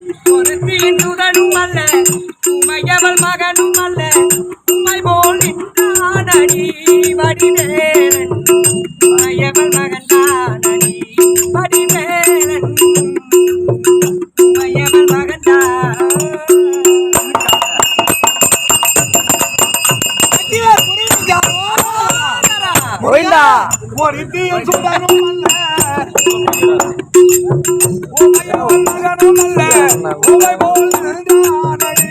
ஒருத்தியின் சுதனும் அல்ல உமையவள் மகனும் அல்ல உமை போல் நின்றானடி வடிவேலன் உமையவள் மகன் தானடி வடிவேலன் உமையவள் மகன் தான் ஒருத்தியின் சுதனும் அல்ல உமையவள் மகனும் அல்ல உமை போல் நின்றானடி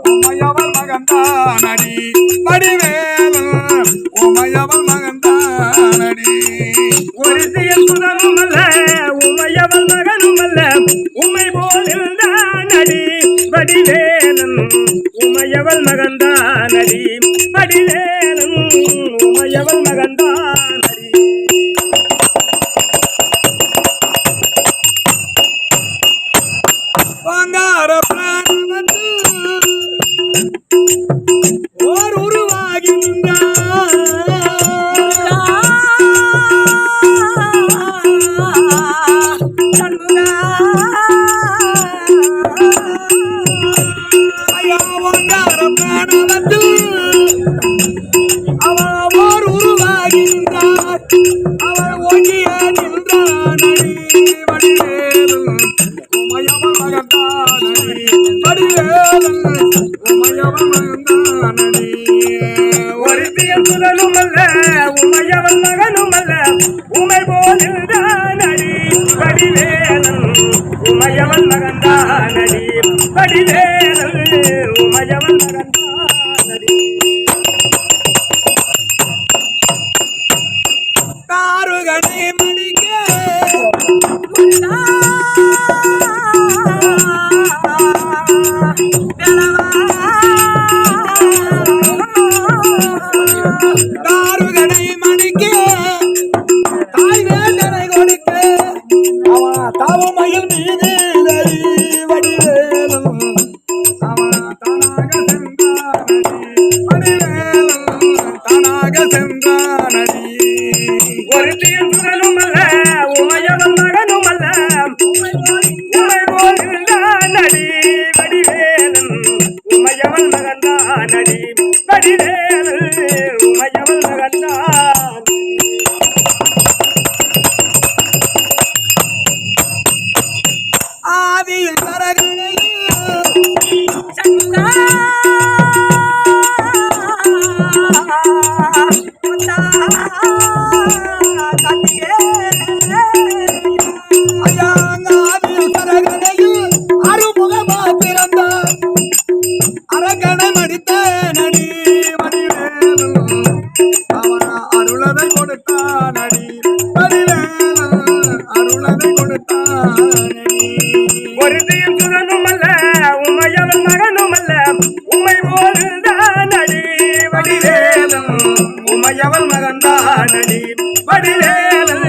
உமையவள் மகன் தானடி வடிவேலன் உமையவள் மகன் தானடி ஒருத்தியின் சுதனும் அல்ல உமையவள் மகனும் அல்ல உமை போல் நின்றானடி வடிவேலன் உமையவள் மகன் தானடி வடிவேலன் உமையவள் மகன் தானடி வாங்கார பிராணவத்து ஓர் உருவாகின்றார் ஐயா வாங்கார பிராணவத்து அவன் ஓர் உருவாகின்றார் அவன் ஒழிய நின்றானடி வடிவேலன் உமையவள் மகன் தானடி வடிவேலன் உமையவள் மகன் தானடி ஒருத்தியின் சுதனும் அல்ல உமையவள் மகனும் அல்ல உமை போல் நின்றானடி வடிவேலன் உமையவள் மகன் தானடி வடிவேலன் உமையவள் மகன் தானடி காருகனை மடிக்க தாருகனை மணிக்க தாய் வேண்டனை கொடுக்க அவன் தாவமையில் மீது வடிவேலன் அவன் தானாக சென்றானடி வடிவேலன் தானாக சென்றானடி ஒருத்தியின் சுதனும் அல்ல உமையவள் மகனும் அல்ல உமை போல் இருந்தானடி வடிவேலன் உமையவள் மகன் தானடி வடிவேலன் உமையவள் மகன் தானடி ஆதியில் கரகணையில் சண்முகா அருமுகமா பிறந்தார் அரகணை மடித்த நடி வடிவேலன் அவன் அருளதை கொடுத்தானடி வடிவேலன் அருளதை கொடுத்தானடி ஒருத்தியின் சுதனும் அல்ல உமையவள் மகனும் அல்ல உமை போல் தானடி வடிவேலன் உமையவள் மகன் தானடி வடிவேலன்